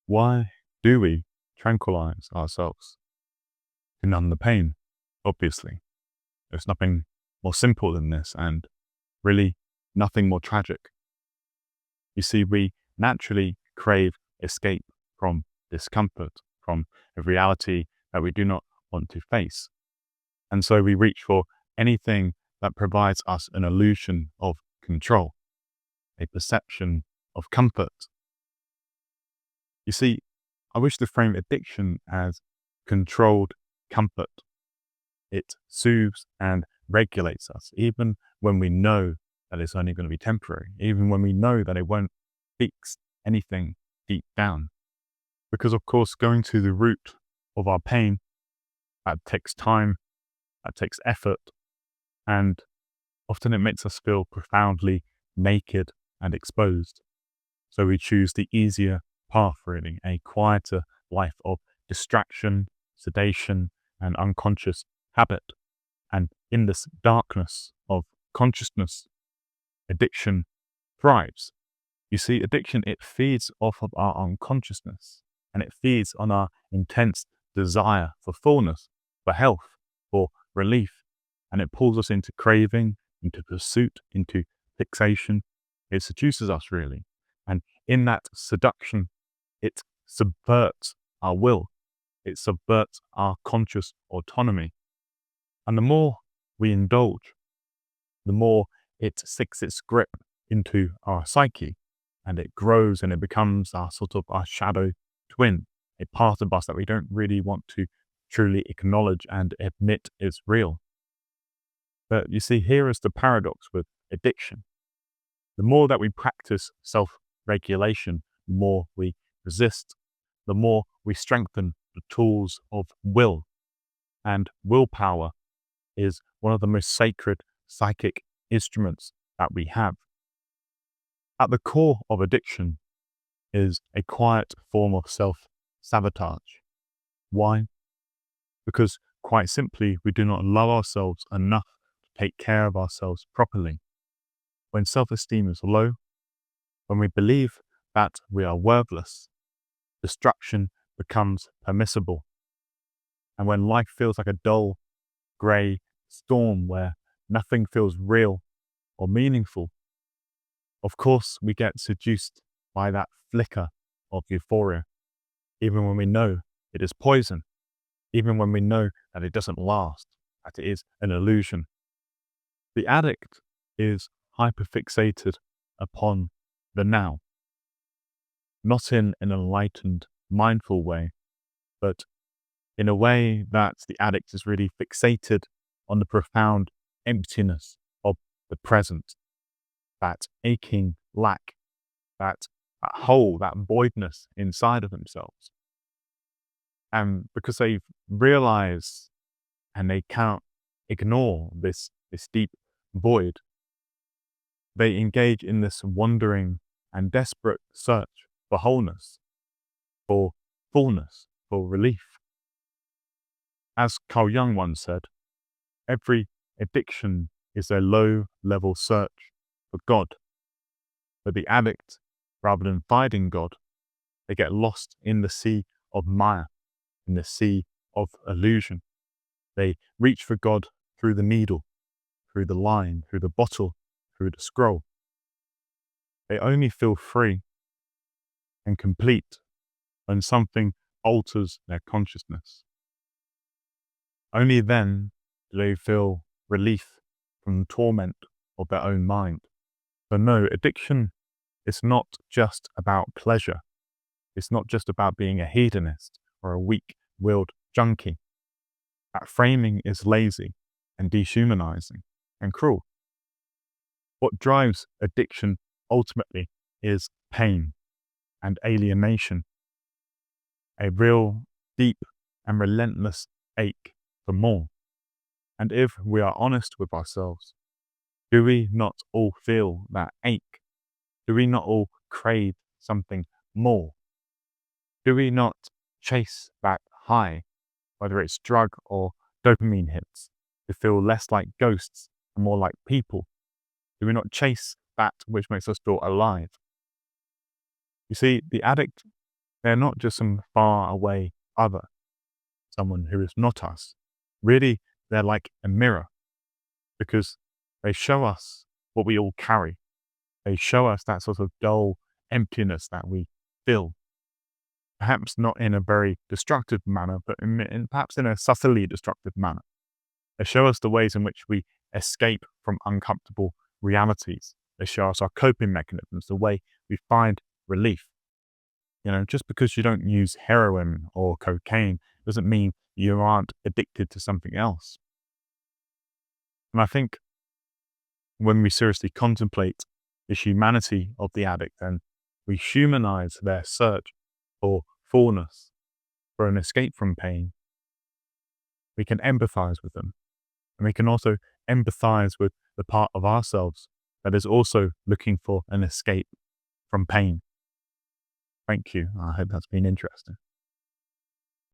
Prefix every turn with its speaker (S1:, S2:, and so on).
S1: Why do we tranquilize ourselves? To numb the pain, obviously. There's nothing more simple than this, and really nothing more tragic. You see, we naturally crave escape from discomfort, from a reality that we do not want to face. And so we reach for anything that provides us an illusion of control, a perception of comfort. You see, I wish to frame addiction as controlled comfort. It soothes and regulates us, even when we know that it's only going to be temporary, even when we know that it won't fix anything deep down. Because, of course, going to the root of our pain, that takes time, that takes effort, and often it makes us feel profoundly naked and exposed. So we choose the easier path, really, a quieter life of distraction, sedation, and unconscious habit. And in this darkness of consciousness, addiction thrives. You see, addiction, it feeds off of our unconsciousness, and it feeds on our intense desire for fullness, for health, for relief. And it pulls us into craving, into pursuit, into fixation. It seduces us, really. And in that seduction, it subverts our will. It subverts our conscious autonomy. And the more we indulge, the more it sinks its grip into our psyche, and it grows and it becomes our shadow twin, a part of us that we don't really want to truly acknowledge and admit is real. But you see, here is the paradox with addiction. The more that we practice self-regulation, the more we resist, the more we strengthen the tools of will. And willpower is one of the most sacred psychic instruments that we have. At the core of addiction is a quiet form of self-sabotage. Why? Because quite simply, we do not love ourselves enough to take care of ourselves properly. When self-esteem is low, when we believe that we are worthless, destruction becomes permissible. And when life feels like a dull, grey storm where nothing feels real or meaningful, of course we get seduced by that flicker of euphoria, even when we know it is poison, even when we know that it doesn't last, that it is an illusion. The addict is hyperfixated upon the now, not in an enlightened, mindful way, but in a way that the addict is really fixated on the profound emptiness of the present, that aching lack, that hole, that voidness inside of themselves. And because they've realized and they cannot ignore this deep void, they engage in this wandering and desperate search for wholeness, for fullness, for relief. As Carl Jung once said, every addiction is a low-level search for God. But the addict, rather than finding God, they get lost in the sea of Maya, in the sea of illusion. They reach for God through the needle, through the line, through the bottle, through the scroll. They only feel free and complete when something alters their consciousness. Only then do they feel relief from the torment of their own mind. So no, addiction is not just about pleasure. It's not just about being a hedonist or a weak-willed junkie. That framing is lazy and dehumanizing and cruel. What drives addiction ultimately is pain and alienation, a real, deep, and relentless ache for more. And if we are honest with ourselves, do we not all feel that ache? Do we not all crave something more? Do we not chase that high, whether it's drug or dopamine hits, to feel less like ghosts and more like people? Do we not chase that which makes us feel alive? You see, the addict, They're not just some far away other, someone who is not us. Really, they're like a mirror because they show us what we all carry. They show us that sort of dull emptiness that we feel, perhaps not in a very destructive manner, but perhaps in a subtly destructive manner. They show us the ways in which we escape from uncomfortable realities. They show us our coping mechanisms, the way we find relief. Just because you don't use heroin or cocaine doesn't mean you aren't addicted to something else. And I think when we seriously contemplate the humanity of the addict, then we humanize their search for fullness, for an escape from pain. We can empathize with them. And we can also empathize with the part of ourselves that is also looking for an escape from pain. Thank you. I hope that's been interesting.